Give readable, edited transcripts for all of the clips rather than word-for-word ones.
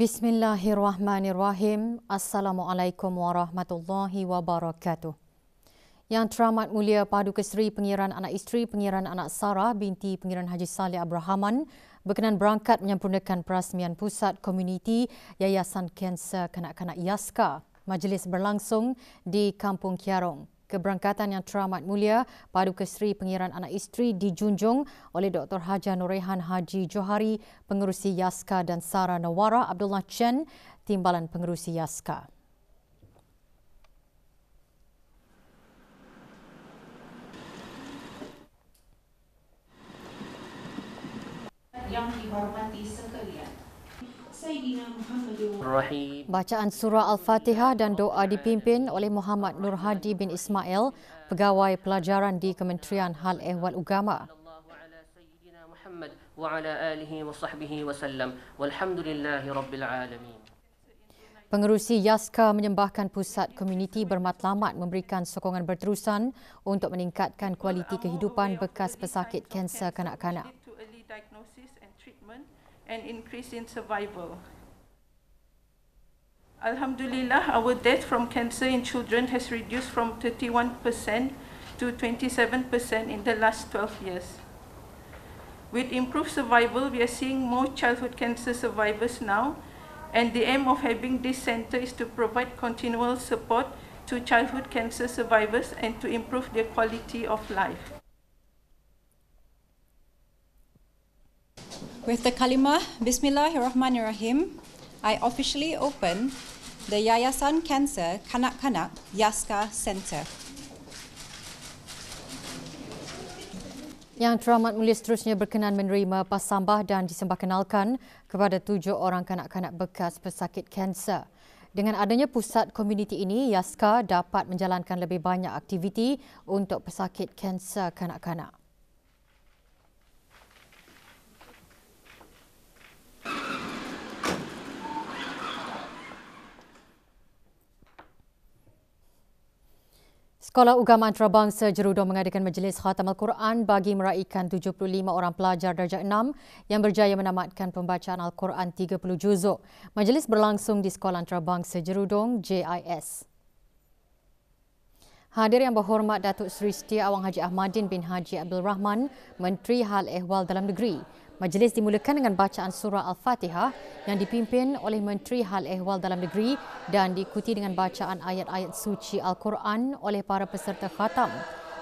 Bismillahirrahmanirrahim. Assalamualaikum warahmatullahi wabarakatuh. Yang teramat mulia Paduka Seri Pengiran Anak Isteri Pengiran Anak Sarah binti Pengiran Haji Saleh Abrahaman berkenan berangkat menyempurnakan perasmian Pusat Komuniti Yayasan Kanser Kanak-Kanak YASKA. Majlis berlangsung di Kampung Kiarong. Keberangkatan yang teramat mulia Paduka Seri Pengiran Anak Isteri dijunjung oleh Dr. Haja Norehan Haji Johari, Pengerusi YASKA, dan Sarah Nawara Abdullah Chen, Timbalan Pengerusi YASKA. Yang dihormati sekalian, Bacaan surah Al-Fatihah dan doa dipimpin oleh Muhammad Nur Hadi bin Ismail, Pegawai Pelajaran di Kementerian Hal Ehwal Agama. Pengerusi YASKA menyembahkan pusat komuniti bermatlamat memberikan sokongan berterusan untuk meningkatkan kualiti kehidupan bekas pesakit kanser kanak-kanak. And increase in survival. Alhamdulillah, our death from cancer in children has reduced from 31% to 27% in the last 12 years. With improved survival, we are seeing more childhood cancer survivors now, and the aim of having this center is to provide continual support to childhood cancer survivors and to improve their quality of life. With the kalimah Bismillahirrahmanirrahim, I officially open the Yayasan Kanser Kanak-Kanak YASKA Center. Yang teramat mulia seterusnya berkenan menerima pasambah dan disembahkenalkan kepada 7 orang kanak-kanak bekas pesakit kanser. Dengan adanya pusat komuniti ini, YASKA dapat menjalankan lebih banyak aktiviti untuk pesakit kanser kanak-kanak. Sekolah Ugama Antarabangsa Jerudong mengadakan majlis khatam Al-Quran bagi meraihkan 75 orang pelajar darjah 6 yang berjaya menamatkan pembacaan Al-Quran 30 juzuk. Majlis berlangsung di Sekolah Antarabangsa Jerudong JIS. Hadir yang berhormat Datuk Seri Setia Awang Haji Ahmadin bin Haji Abdul Rahman, Menteri Hal Ehwal Dalam Negeri. Majlis dimulakan dengan bacaan surah Al-Fatihah yang dipimpin oleh Menteri Hal Ehwal Dalam Negeri dan diikuti dengan bacaan ayat-ayat suci Al-Quran oleh para peserta khatam.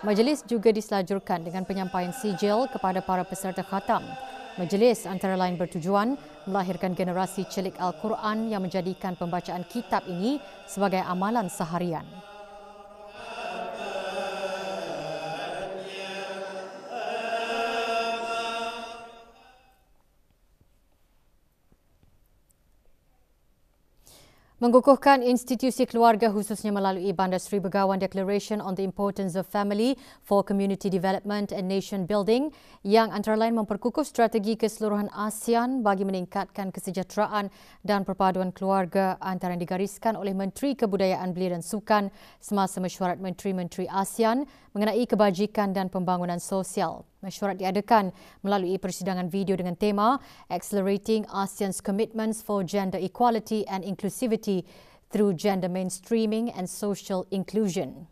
Majlis juga diselajurkan dengan penyampaian sijil kepada para peserta khatam. Majlis antara lain bertujuan melahirkan generasi celik Al-Quran yang menjadikan pembacaan kitab ini sebagai amalan seharian. Mengukuhkan institusi keluarga khususnya melalui Bandar Seri Begawan Declaration on the Importance of Family for Community Development and Nation Building yang antara lain memperkukuh strategi keseluruhan ASEAN bagi meningkatkan kesejahteraan dan perpaduan keluarga antara yang digariskan oleh Menteri Kebudayaan Belia dan Sukan semasa mesyuarat Menteri-Menteri ASEAN mengenai kebajikan dan pembangunan sosial. Mesyuarat diadakan melalui persidangan video dengan tema Accelerating ASEAN's Commitments for Gender Equality and Inclusivity through Gender Mainstreaming and Social Inclusion.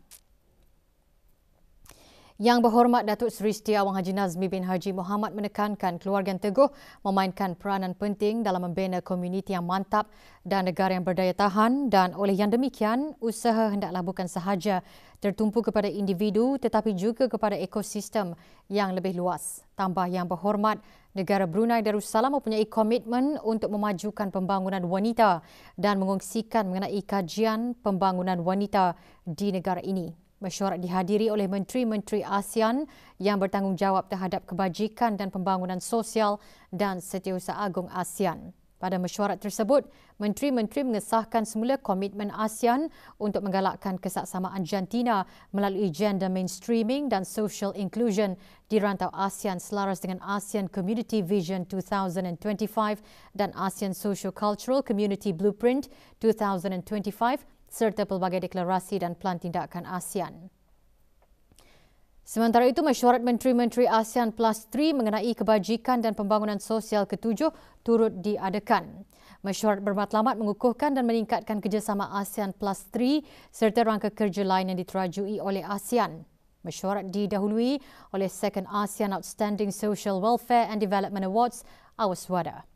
Yang berhormat Datuk Seri Setia Awang Haji Nazmi bin Haji Muhammad menekankan keluarga yang teguh memainkan peranan penting dalam membina komuniti yang mantap dan negara yang berdaya tahan, dan oleh yang demikian usaha hendaklah bukan sahaja tertumpu kepada individu tetapi juga kepada ekosistem yang lebih luas. Tambah yang berhormat, negara Brunei Darussalam mempunyai komitmen untuk memajukan pembangunan wanita dan mengongsikan mengenai kajian pembangunan wanita di negara ini. Mesyuarat dihadiri oleh Menteri-Menteri ASEAN yang bertanggungjawab terhadap kebajikan dan pembangunan sosial dan Setiausaha Agung ASEAN. Pada mesyuarat tersebut, Menteri-Menteri mengesahkan semula komitmen ASEAN untuk menggalakkan kesaksamaan jantina melalui gender mainstreaming dan social inclusion di rantau ASEAN selaras dengan ASEAN Community Vision 2025 dan ASEAN Socio-Cultural Community Blueprint 2025 serta pelbagai deklarasi dan pelan tindakan ASEAN. Sementara itu, mesyuarat Menteri-Menteri ASEAN Plus 3 mengenai kebajikan dan pembangunan sosial ke-7 turut diadakan. Mesyuarat bermatlamat mengukuhkan dan meningkatkan kerjasama ASEAN Plus 3 serta rangka kerja lain yang diterajui oleh ASEAN. Mesyuarat didahului oleh Second ASEAN Outstanding Social Welfare and Development Awards, AWSWADA.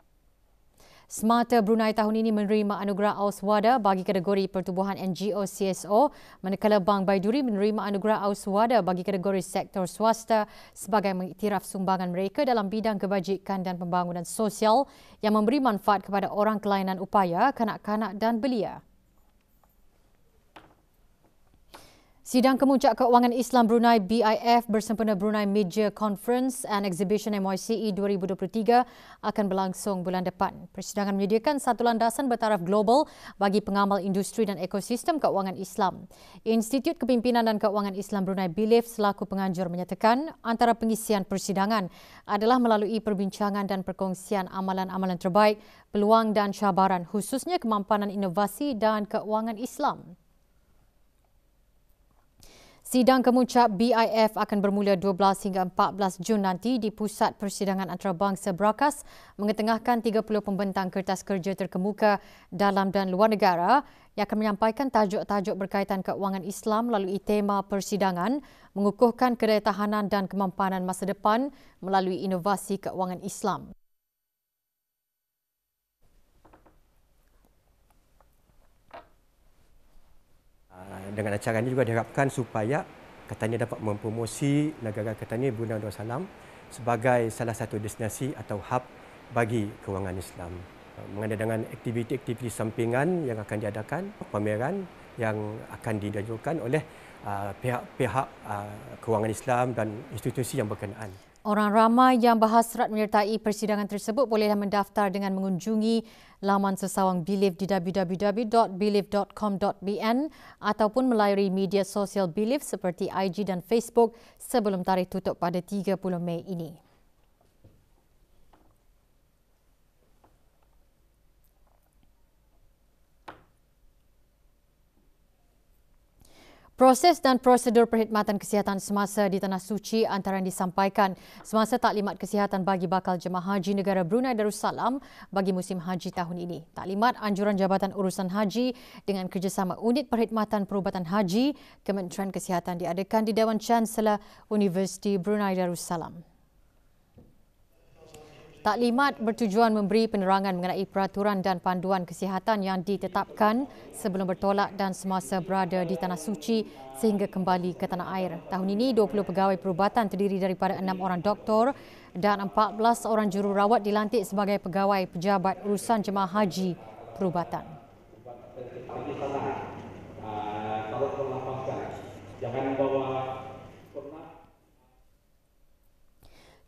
Semata Brunei tahun ini menerima anugerah AWSWADA bagi kategori pertubuhan NGO CSO, manakala Bank Baiduri menerima anugerah AWSWADA bagi kategori sektor swasta sebagai mengiktiraf sumbangan mereka dalam bidang kebajikan dan pembangunan sosial yang memberi manfaat kepada orang kelainan upaya, kanak-kanak dan belia. Sidang Kemuncak Keuangan Islam Brunei BIF bersempena Brunei Media Conference and Exhibition MYCE 2023 akan berlangsung bulan depan. Persidangan menyediakan satu landasan bertaraf global bagi pengamal industri dan ekosistem keuangan Islam. Institut Kepimpinan dan Keuangan Islam Brunei BILIF selaku penganjur menyatakan antara pengisian persidangan adalah melalui perbincangan dan perkongsian amalan-amalan terbaik, peluang dan cabaran khususnya kemampanan inovasi dan keuangan Islam. Sidang Kemuncak BIF akan bermula 12 hingga 14 Jun nanti di Pusat Persidangan Antarabangsa Brakas mengetengahkan 30 pembentang kertas kerja terkemuka dalam dan luar negara yang akan menyampaikan tajuk-tajuk berkaitan keuangan Islam melalui tema persidangan mengukuhkan kedayatahanan dan kemampanan masa depan melalui inovasi keuangan Islam. Dengan acara ini juga diharapkan supaya Ketannya dapat mempromosi negara Ketannya Brunei Darussalam sebagai salah satu destinasi atau hub bagi kewangan Islam. Mengenai dengan aktiviti-aktiviti sampingan yang akan diadakan, pameran yang akan didajukan oleh pihak-pihak kewangan Islam dan institusi yang berkenaan. Orang ramai yang berhasrat menyertai persidangan tersebut bolehlah mendaftar dengan mengunjungi laman sesawang BILIF di www.bilif.com.bn ataupun melayari media sosial BILIF seperti IG dan Facebook sebelum tarikh tutup pada 30 Mei ini. Proses dan prosedur perkhidmatan kesihatan semasa di Tanah Suci antara yang disampaikan semasa taklimat kesihatan bagi bakal jemaah haji negara Brunei Darussalam bagi musim haji tahun ini. Taklimat anjuran Jabatan Urusan Haji dengan kerjasama Unit Perkhidmatan Perubatan Haji Kementerian Kesihatan diadakan di Dewan Chancellor Universiti Brunei Darussalam. Taklimat bertujuan memberi penerangan mengenai peraturan dan panduan kesihatan yang ditetapkan sebelum bertolak dan semasa berada di Tanah Suci sehingga kembali ke tanah air. Tahun ini 20 pegawai perubatan terdiri daripada 6 orang doktor dan 14 orang jururawat dilantik sebagai pegawai pejabat urusan jemaah haji perubatan.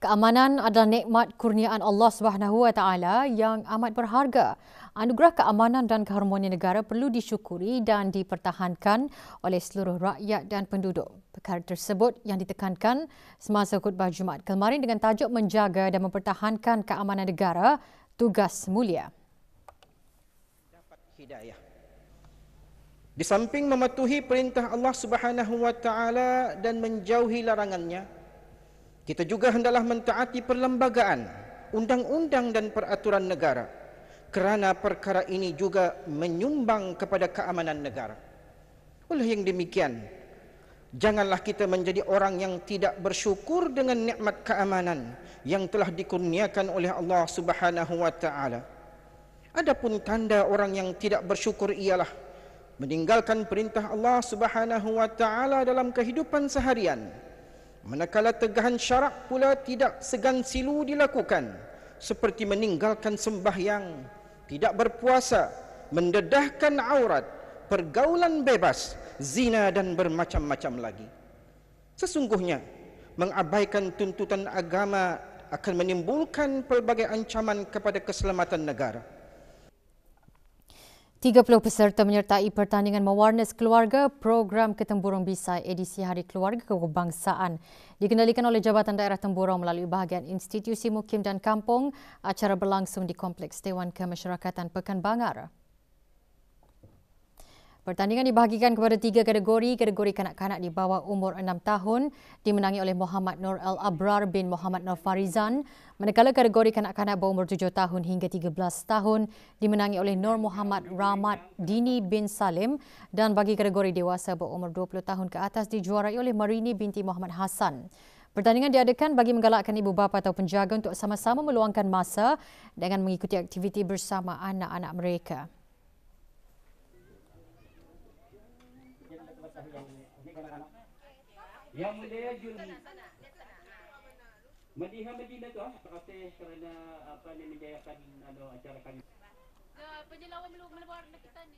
Keamanan adalah nikmat kurniaan Allah Subhanahu Wa Taala yang amat berharga. Anugerah keamanan dan keharmonian negara perlu disyukuri dan dipertahankan oleh seluruh rakyat dan penduduk. Perkara tersebut yang ditekankan semasa khutbah Jumaat kemarin dengan tajuk menjaga dan mempertahankan keamanan negara, tugas mulia. Dapat hidayah. Di samping mematuhi perintah Allah Subhanahu Wa Taala dan menjauhi larangannya, kita juga hendaklah mentaati perlembagaan, undang-undang dan peraturan negara kerana perkara ini juga menyumbang kepada keamanan negara. Oleh yang demikian, janganlah kita menjadi orang yang tidak bersyukur dengan nikmat keamanan yang telah dikurniakan oleh Allah Subhanahu Wa Taala. Adapun tanda orang yang tidak bersyukur ialah meninggalkan perintah Allah Subhanahu Wa Taala dalam kehidupan seharian. Manakala tegahan syarak pula tidak segan silu dilakukan, seperti meninggalkan sembahyang, tidak berpuasa, mendedahkan aurat, pergaulan bebas, zina dan bermacam-macam lagi. Sesungguhnya, mengabaikan tuntutan agama akan menimbulkan pelbagai ancaman kepada keselamatan negara. 30 peserta menyertai pertandingan mewarnas keluarga program Ketemburung Bisai edisi Hari Keluarga Kebangsaan dikendalikan oleh Jabatan Daerah Temburong melalui bahagian Institusi Mukim dan Kampung. Acara berlangsung di Kompleks Dewan Kemasyarakatan Pekan Bangar. Pertandingan dibahagikan kepada 3 kategori. Kategori kanak-kanak di bawah umur 6 tahun dimenangi oleh Muhammad Nur Al-Abrar bin Muhammad Nur Farizan. Manakala kategori kanak-kanak berumur 7 tahun hingga 13 tahun dimenangi oleh Nur Muhammad Rahmat Dini bin Salim. Dan bagi kategori dewasa berumur 20 tahun ke atas dijuarai oleh Marini binti Muhammad Hassan. Pertandingan diadakan bagi menggalakkan ibu bapa atau penjaga untuk sama-sama meluangkan masa dengan mengikuti aktiviti bersama anak-anak mereka. Yang mulia Jun Madinah tu terkasih kerana apa ni menjayakan acara kami. Penjelawan melebar kita ni.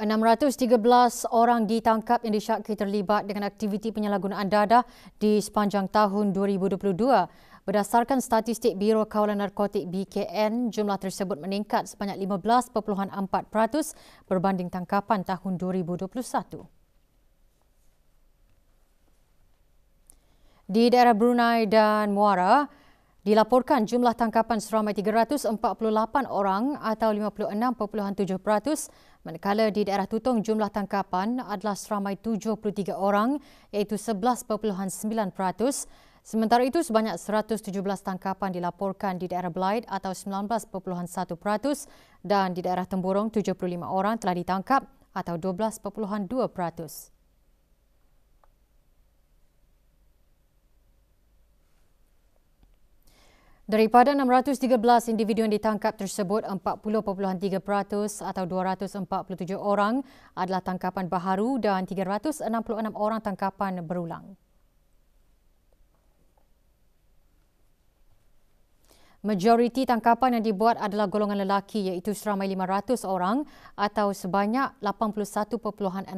613 orang ditangkap yang disyaki terlibat dengan aktiviti penyalahgunaan dadah di sepanjang tahun 2022. Berdasarkan statistik Biro Kawalan Narkotik BKN, jumlah tersebut meningkat sebanyak 15.4% berbanding tangkapan tahun 2021. Di daerah Brunei dan Muara, dilaporkan jumlah tangkapan seramai 348 orang atau 56.7%, manakala di daerah Tutong jumlah tangkapan adalah seramai 73 orang iaitu 11.9%. Sementara itu sebanyak 117 tangkapan dilaporkan di daerah Belait atau 19.1% dan di daerah Temburong 75 orang telah ditangkap atau 12.2%. Daripada 613 individu yang ditangkap tersebut, 40.3% atau 247 orang adalah tangkapan baharu dan 366 orang tangkapan berulang. Majoriti tangkapan yang dibuat adalah golongan lelaki iaitu seramai 500 orang atau sebanyak 81.6%.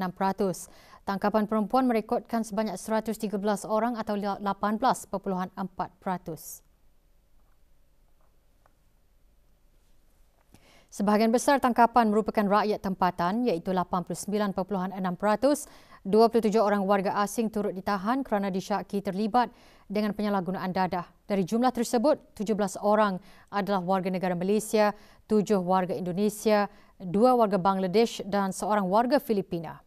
Tangkapan perempuan merekodkan sebanyak 113 orang atau 18.4%. Sebahagian besar tangkapan merupakan rakyat tempatan iaitu 89.6%. 27 orang warga asing turut ditahan kerana disyaki terlibat dengan penyalahgunaan dadah. Dari jumlah tersebut, 17 orang adalah warga negara Malaysia, 7 warga Indonesia, 2 warga Bangladesh dan seorang warga Filipina.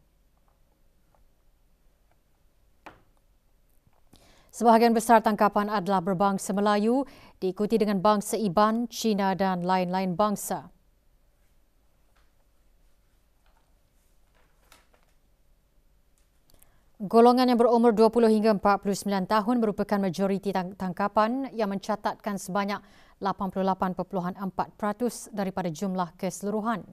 Sebahagian besar tangkapan adalah berbangsa Melayu, diikuti dengan bangsa Iban, Cina dan lain-lain bangsa. Golongan yang berumur 20 hingga 49 tahun merupakan majoriti tangkapan yang mencatatkan sebanyak 88.4% daripada jumlah keseluruhan.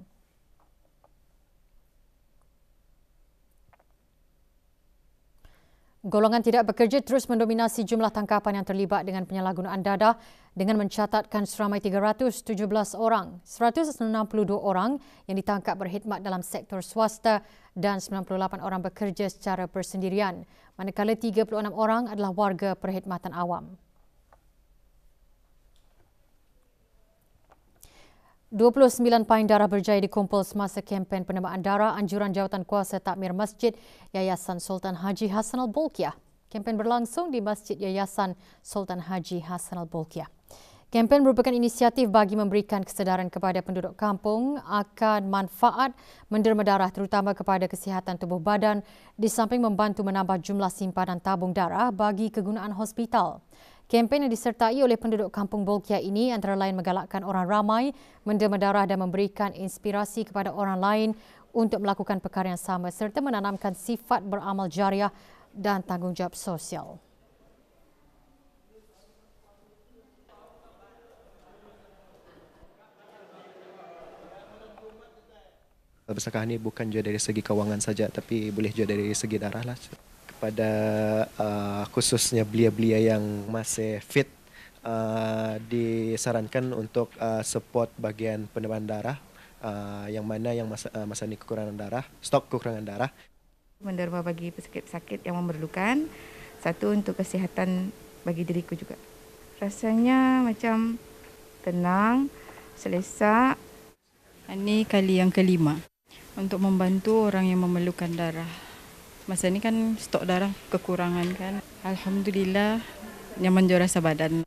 Golongan tidak bekerja terus mendominasi jumlah tangkapan yang terlibat dengan penyalahgunaan dadah dengan mencatatkan seramai 317 orang. 162 orang yang ditangkap berkhidmat dalam sektor swasta dan 98 orang bekerja secara persendirian, manakala 36 orang adalah warga perkhidmatan awam. 29 pain darah berjaya dikumpul semasa kempen penamaan darah anjuran jawatan kuasa takmir Masjid Yayasan Sultan Haji Hassan Al-Bolkiah. Kempen berlangsung di Masjid Yayasan Sultan Haji Hassan Al-Bolkiah. Kempen merupakan inisiatif bagi memberikan kesedaran kepada penduduk kampung akan manfaat menderma darah terutama kepada kesihatan tubuh badan di samping membantu menambah jumlah simpanan tabung darah bagi kegunaan hospital. Kempen yang disertai oleh penduduk kampung Bolkiah ini antara lain menggalakkan orang ramai menderma darah dan memberikan inspirasi kepada orang lain untuk melakukan perkara yang sama serta menanamkan sifat beramal jariah dan tanggungjawab sosial. Bersedekah ini bukan juga dari segi kewangan saja, tapi boleh juga dari segi darah lah. Kepada khususnya belia-belia yang masih fit, disarankan untuk support bagian penebalan darah, yang mana yang masa ini kekurangan darah, stok kekurangan darah. Menderma bagi pesakit-pesakit yang memerlukan, satu untuk kesihatan bagi diriku juga. Rasanya macam tenang, selesa. Ini kali yang kelima untuk membantu orang yang memerlukan darah. Masa ini kan stok darah kekurangan kan. Alhamdulillah nyaman je rasa badan.